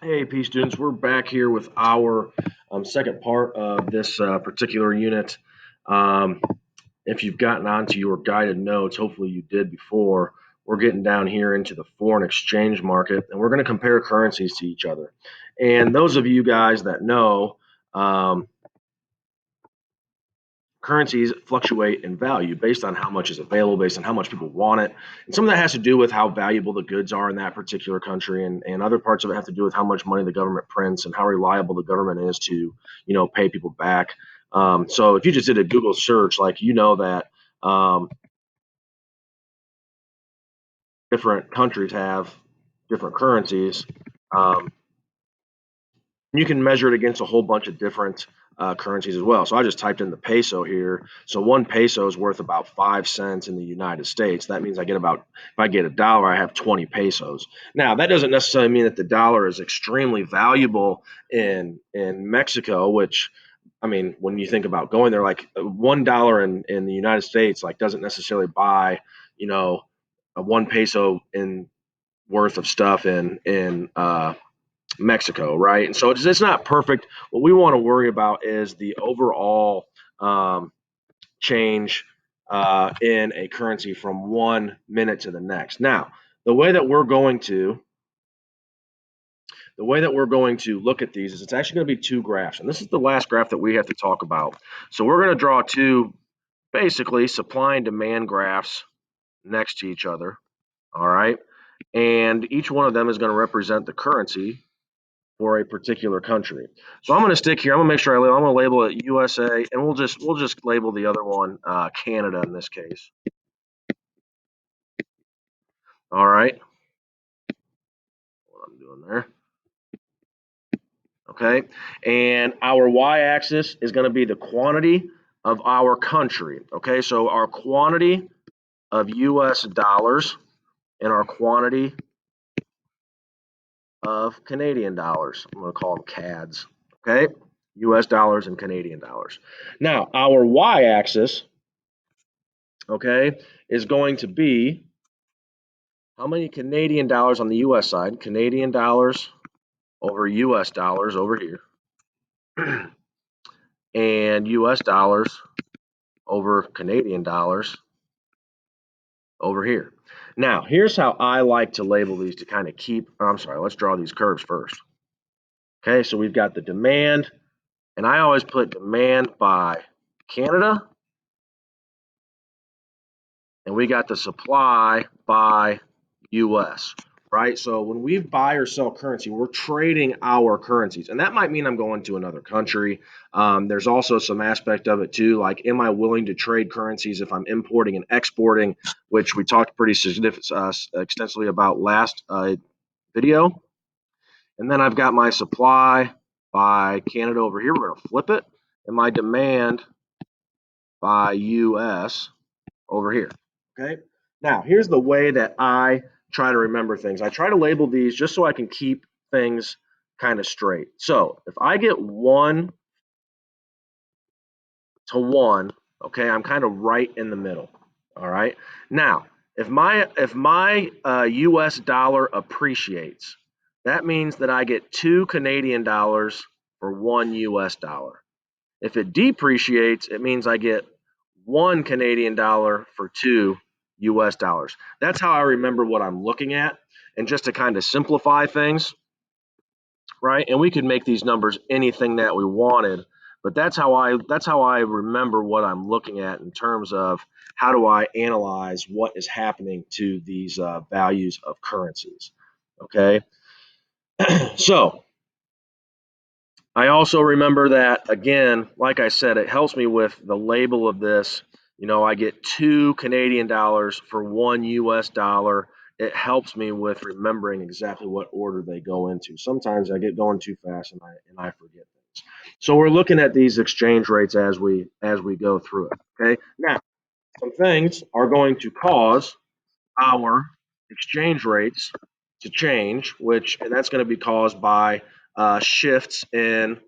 Hey, P students, we're back here with our second part of this particular unit. Um, if you've gotten onto your guided notes, hopefully you did before, we're getting down here into the foreign exchange market and we're going to compare currencies to each other. And those of you guys that know, um, currencies fluctuate in value based on how much is available, based on how much people want it. And some of that has to do with how valuable the goods are in that particular country, and other parts of it have to do with how much money the government prints and how reliable the government is to, pay people back. So if you just did a Google search, like that different countries have different currencies. Um, you can measure it against a whole bunch of different currencies as well. So I just typed in the peso here. So 1 peso is worth about 5 cents in the United States. That means if I get a dollar, I have 20 pesos. Now, that doesn't necessarily mean that the dollar is extremely valuable in Mexico, which, I mean, when you think about going there, like $1 in the United States, like doesn't necessarily buy, you know, a 1 peso in worth of stuff in Mexico, right? And so it's not perfect. What we want to worry about is the overall change in a currency from 1 minute to the next. Now, the way that we're going to the way that we're going to look at these is it's actually going to be two graphs, and this is the last graph that we have to talk about. So we're going to draw two basically supply and demand graphs next to each other. All right, and each one of them is going to represent the currency for a particular country. So I'm going to stick here. I'm going to make sure I'm going to label it USA, and we'll just label the other one Canada in this case. All right, what I'm doing there. Okay, and our y-axis is going to be the quantity of our country. Okay, so our quantity of U.S. dollars and our quantity of Canadian dollars. I'm going to call them CADs. Okay, U.S. dollars and Canadian dollars. Now our y-axis, okay, is going to be how many Canadian dollars on the US side, Canadian dollars over US dollars over here, and US dollars over Canadian dollars over here. Now, here's how I like to label these to kind of keep, I'm sorry, let's draw these curves first. Okay, so we've got the demand, and I always put demand by Canada, and we got the supply by US, right? So when we buy or sell currency, we're trading our currencies, and that might mean I'm going to another country. There's also some aspect of it too, like am I willing to trade currencies if I'm importing and exporting, which we talked pretty extensively about last video. And then I've got my supply by Canada over here. We're going to flip it, and my demand by US over here. Okay. Now, here's the way that I try to remember things. I try to label these just so I can keep things kind of straight. So if I get 1 to 1, okay, I'm kind of right in the middle. All right. Now, if my U.S. dollar appreciates, that means that I get 2 Canadian dollars for 1 U.S. dollar. If it depreciates, it means I get 1 Canadian dollar for 2 US dollars. That's how I remember what I'm looking at. And just to kind of simplify things, right? And we could make these numbers anything that we wanted, but that's how I remember what I'm looking at in terms of how do I analyze what is happening to these values of currencies. Okay, so I also remember that, again, like I said, it helps me with the label of this. I get 2 Canadian dollars for 1 US dollar. It helps me with remembering exactly what order they go into. Sometimes I get going too fast and I forget things. So we're looking at these exchange rates as we go through it. Okay. Now, some things are going to cause our exchange rates to change, and that's going to be caused by shifts in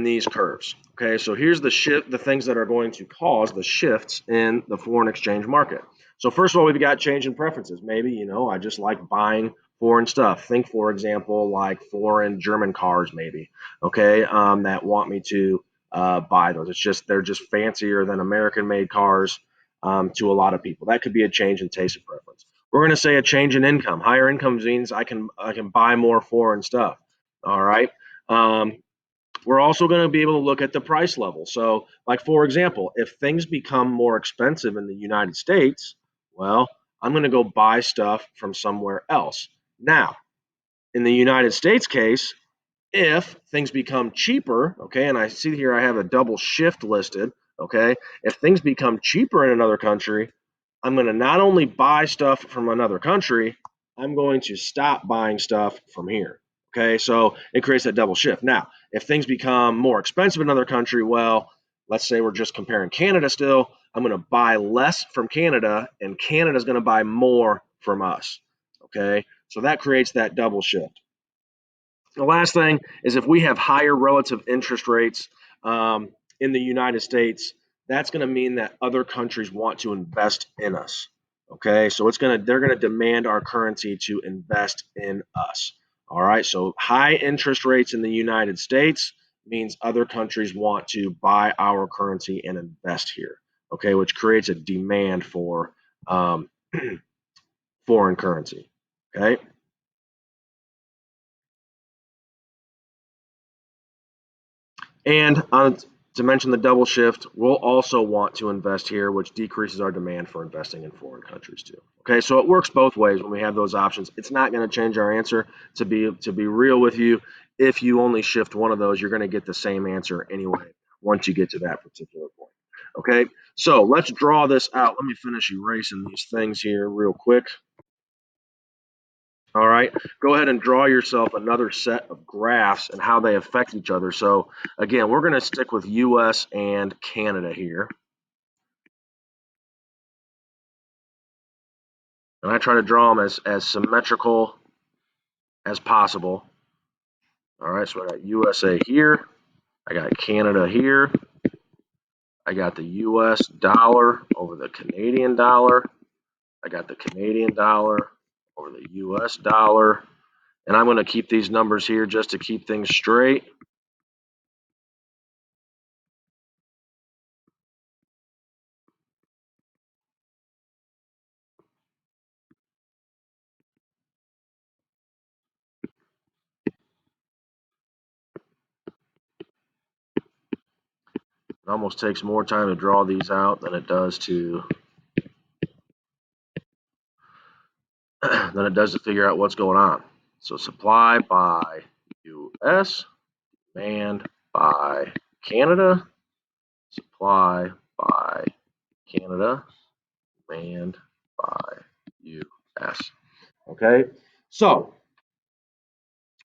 these curves. Okay, so here's the things that are going to cause the shifts in the foreign exchange market. So first of all, we've got change in preferences. Maybe I just like buying foreign stuff. Think, for example, like foreign German cars, maybe, okay, that want me to buy those. It's just they're just fancier than American-made cars to a lot of people. That could be a change in taste and preference. We're going to say a change in income. Higher income means I can buy more foreign stuff. All right. Um, we're also going to be able to look at the price level. So, like for example, if things become more expensive in the United States, well, I'm going to go buy stuff from somewhere else. Now, in the United States case, if things become cheaper, okay, and I see here I have a double shift listed, okay, if things become cheaper in another country, I'm going to not only buy stuff from another country, I'm going to stop buying stuff from here. Okay, so it creates that double shift. Now, if things become more expensive in another country, well, let's say we're just comparing Canada still, I'm going to buy less from Canada, and Canada's going to buy more from us. Okay, so that creates that double shift. The last thing is if we have higher relative interest rates in the United States, that's going to mean that other countries want to invest in us. Okay, so they're gonna demand our currency to invest in us. All right, so high interest rates in the United States means other countries want to buy our currency and invest here. Okay, which creates a demand for um, foreign currency. Okay. And to mention the double shift, we'll also want to invest here, which decreases our demand for investing in foreign countries too. Okay, so it works both ways when we have those options. It's not going to change our answer. To be real with you, if you only shift one of those, you're going to get the same answer anyway once you get to that particular point. Okay, so let's draw this out. Let me finish erasing these things here real quick. All right, go ahead and draw yourself another set of graphs and how they affect each other. So again, we're going to stick with US and Canada here. And I try to draw them as symmetrical as possible. All right, so I got USA here. I got Canada here. I got the US dollar over the Canadian dollar. I got the Canadian dollar over the US dollar. And I'm going to keep these numbers here just to keep things straight. It almost takes more time to draw these out than it does to figure out what's going on. So supply by US, demand by Canada, supply by Canada, demand by US. Okay, so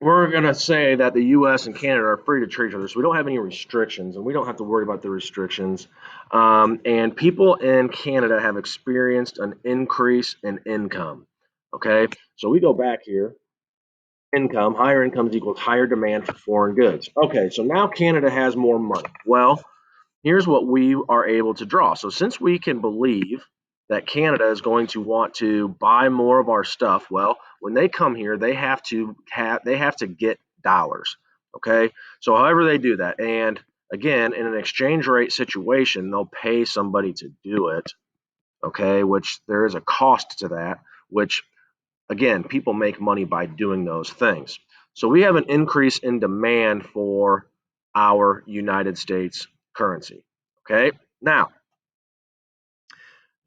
we're going to say that the US and Canada are free to trade each other. So we don't have any restrictions and we don't have to worry about the restrictions. And people in Canada have experienced an increase in income. Okay, so we go back here. Income, higher incomes equals higher demand for foreign goods. Okay, so now Canada has more money. Well, here's what we are able to draw. So since we can believe that Canada is going to want to buy more of our stuff, well, when they come here, they have to get dollars. Okay? So however they do that, and again, in an exchange rate situation, they'll pay somebody to do it, okay, which there is a cost to that, which again, people make money by doing those things. So we have an increase in demand for our United States currency. Okay. Now,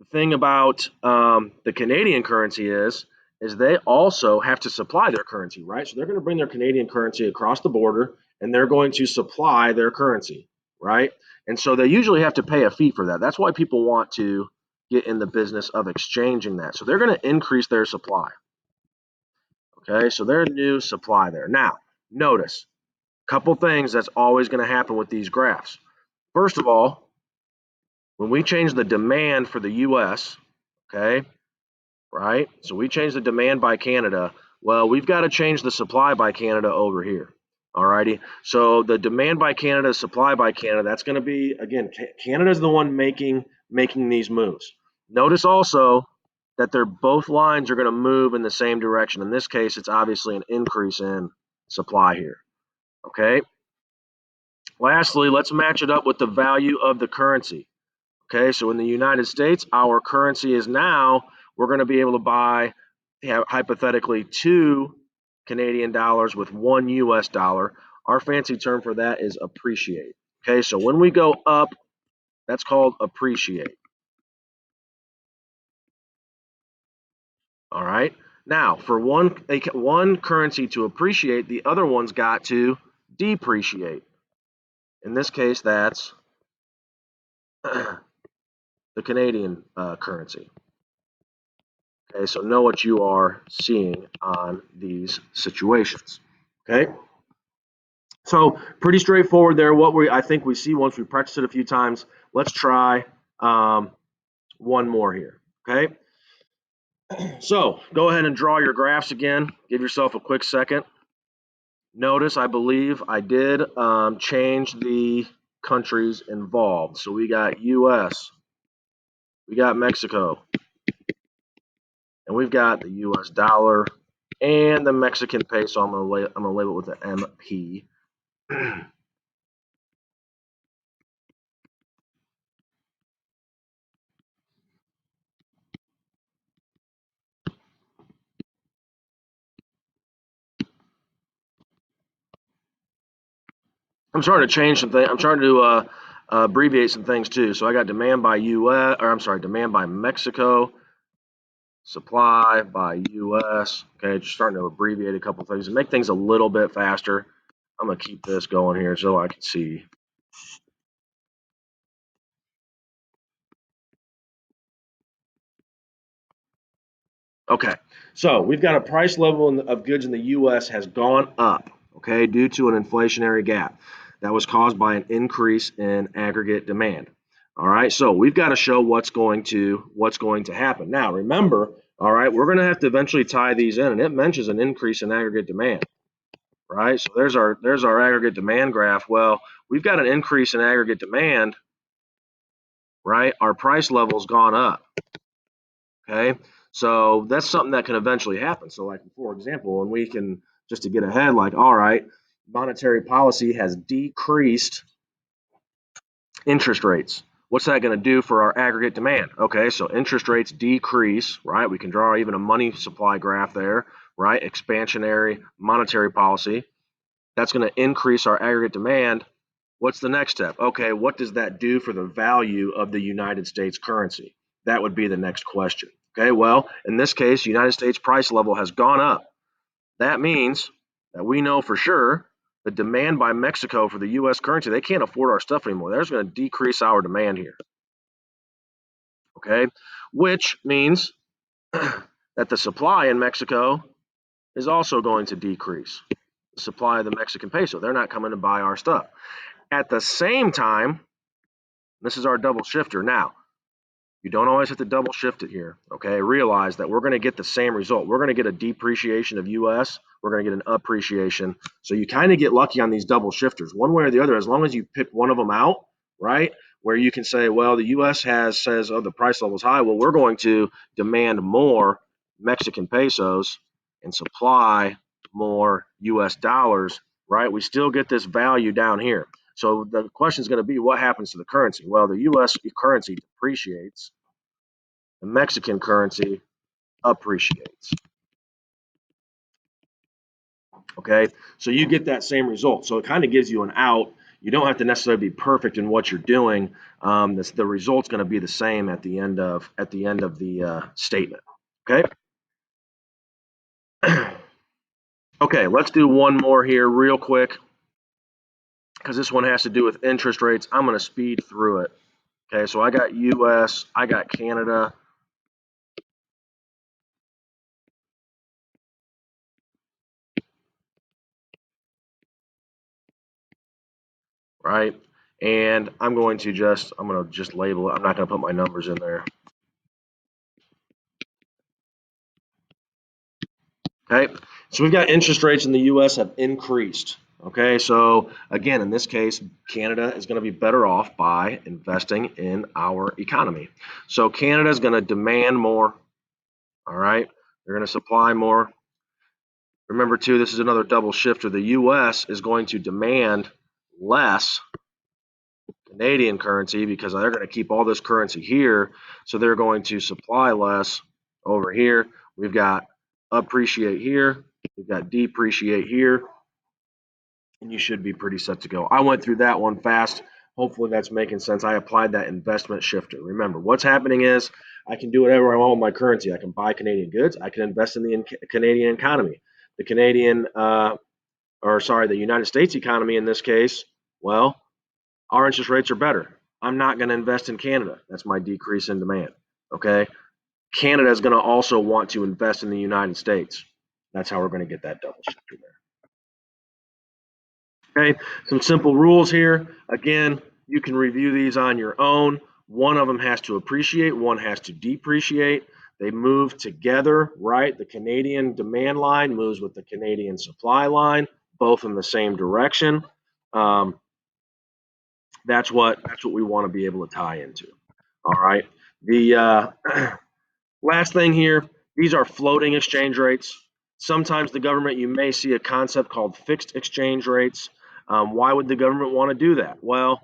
the thing about the Canadian currency is they also have to supply their currency, right? So they're going to bring their Canadian currency across the border, and they're going to supply their currency, right? And so they usually have to pay a fee for that. That's why people want to get in the business of exchanging that. So they're going to increase their supply. Okay, so there's new supply there. Now, notice a couple things that's always going to happen with these graphs. First of all, when we change the demand for the US, okay, right? So we change the demand by Canada. Well, we've got to change the supply by Canada over here. All righty. So the demand by Canada, supply by Canada, that's going to be, again, Canada's the one making these moves. Notice also that they're both lines are going to move in the same direction. In this case, it's obviously an increase in supply here. Okay. Lastly, let's match it up with the value of the currency. Okay, so in the United States, our currency is now, we're going to be able to buy, hypothetically, 2 Canadian dollars with 1 US dollar. Our fancy term for that is appreciate. Okay, so when we go up, that's called appreciate. All right. Now, for one currency to appreciate, the other one's got to depreciate. In this case, that's the Canadian currency. Okay, so know what you are seeing on these situations. Okay, so pretty straightforward there. I think we see once we practice it a few times. Let's try one more here. Okay, so go ahead and draw your graphs again. Give yourself a quick second. Notice, I believe I did change the countries involved. So we got U.S., we got Mexico, and we've got the U.S. dollar and the Mexican peso. I'm gonna label it with the MP. I'm starting to change some things. I'm trying to abbreviate some things too. So I got demand by U.S. or I'm sorry, demand by Mexico, supply by U.S. Okay, just starting to abbreviate a couple things and make things a little bit faster. I'm gonna keep this going here so I can see. Okay, so we've got a price level of goods in the U.S. has gone up, okay, due to an inflationary gap that was caused by an increase in aggregate demand. All right, so we've got to show what's going to happen. Now, remember, all right, we're going to have to eventually tie these in, and it mentions an increase in aggregate demand, right? So there's our aggregate demand graph. Well, we've got an increase in aggregate demand, right? Our price level's gone up. Okay, so that's something that can eventually happen. So, like for example, when we can just to get ahead, like, all right, monetary policy has decreased interest rates. What's that going to do for our aggregate demand? Okay, so interest rates decrease, right? We can draw even a money supply graph there, right? Expansionary monetary policy. That's going to increase our aggregate demand. What's the next step? Okay, what does that do for the value of the United States currency? That would be the next question. Okay, well, in this case, United States price level has gone up. That means that we know for sure the demand by Mexico for the U.S. currency, they can't afford our stuff anymore. That's going to decrease our demand here. Okay, which means that the supply in Mexico is also going to decrease. The supply of the Mexican peso, they're not coming to buy our stuff. At the same time, this is our double shifter. Now, you don't always have to double shift it here, okay? Realize that we're going to get the same result. We're going to get a depreciation of US. We're going to get an appreciation. So you kind of get lucky on these double shifters, one way or the other, as long as you pick one of them out, right? Where you can say, well, the US says, oh, the price level is high. Well, we're going to demand more Mexican pesos and supply more US dollars, right? We still get this value down here. So the question is going to be, what happens to the currency? Well, the U.S. currency depreciates. The Mexican currency appreciates. Okay, so you get that same result. So it kind of gives you an out. You don't have to necessarily be perfect in what you're doing. The result's going to be the same at the end of the statement. Okay. Okay, let's do one more here real quick because this one has to do with interest rates. I'm going to speed through it. Okay, so I got U.S., I got Canada, right? And I'm going to just label it. I'm not going to put my numbers in there. Okay, so we've got interest rates in the U.S. have increased. Okay, so again, in this case, Canada is going to be better off by investing in our economy. So Canada is going to demand more All right, they're going to supply more. Remember, too, this is another double shifter. The U.S. is going to demand less Canadian currency because they're going to keep all this currency here. So they're going to supply less over here. We've got appreciate here. We've got depreciate here. And you should be pretty set to go. I went through that one fast. Hopefully that's making sense. I applied that investment shifter. Remember, what's happening is I can do whatever I want with my currency. I can buy Canadian goods. I can invest in the Canadian economy. The the United States economy in this case, well, our interest rates are better. I'm not going to invest in Canada. That's my decrease in demand. Okay. Canada is going to also want to invest in the United States. That's how we're going to get that double shifter there. Okay. Some simple rules here. Again, you can review these on your own. One of them has to appreciate, one has to depreciate. They move together, right? The Canadian demand line moves with the Canadian supply line, both in the same direction. Um, that's what we want to be able to tie into. All right. The last thing here, these are floating exchange rates. Sometimes the government, you may see a concept called fixed exchange rates. Why would the government want to do that? Well,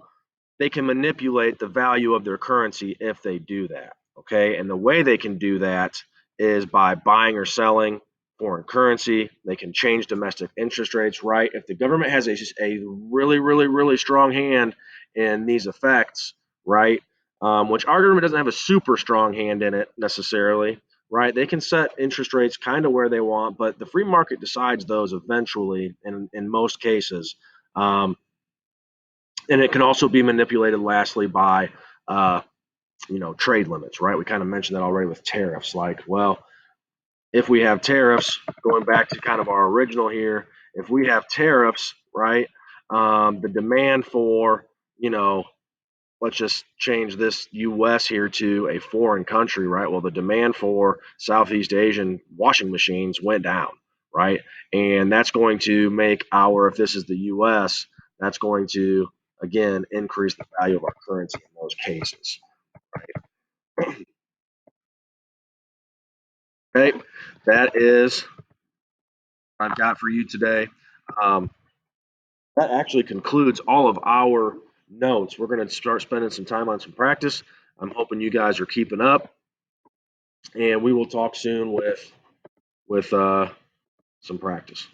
they can manipulate the value of their currency if they do that. Okay. And the way they can do that is by buying or selling foreign currency. They can change domestic interest rates, right? If the government has a really, really, really strong hand in these effects, right? Which our government doesn't have a super strong hand in it necessarily, right? They can set interest rates kind of where they want, but the free market decides those eventually in most cases. Um, and it can also be manipulated lastly by uh, trade limits, right? We kind of mentioned that already with tariffs. Like, well, if we have tariffs, going back to kind of our original here, if we have tariffs, right, the demand for, let's just change this US here to a foreign country, right? Well, the demand for Southeast Asian washing machines went down, right? And that's going to make if this is the US, that's going to, again, increase the value of our currency in those cases. Okay, that is what I've got for you today. Um, that actually concludes all of our notes. We're going to start spending some time on some practice. I'm hoping you guys are keeping up, and we will talk soon with some practice.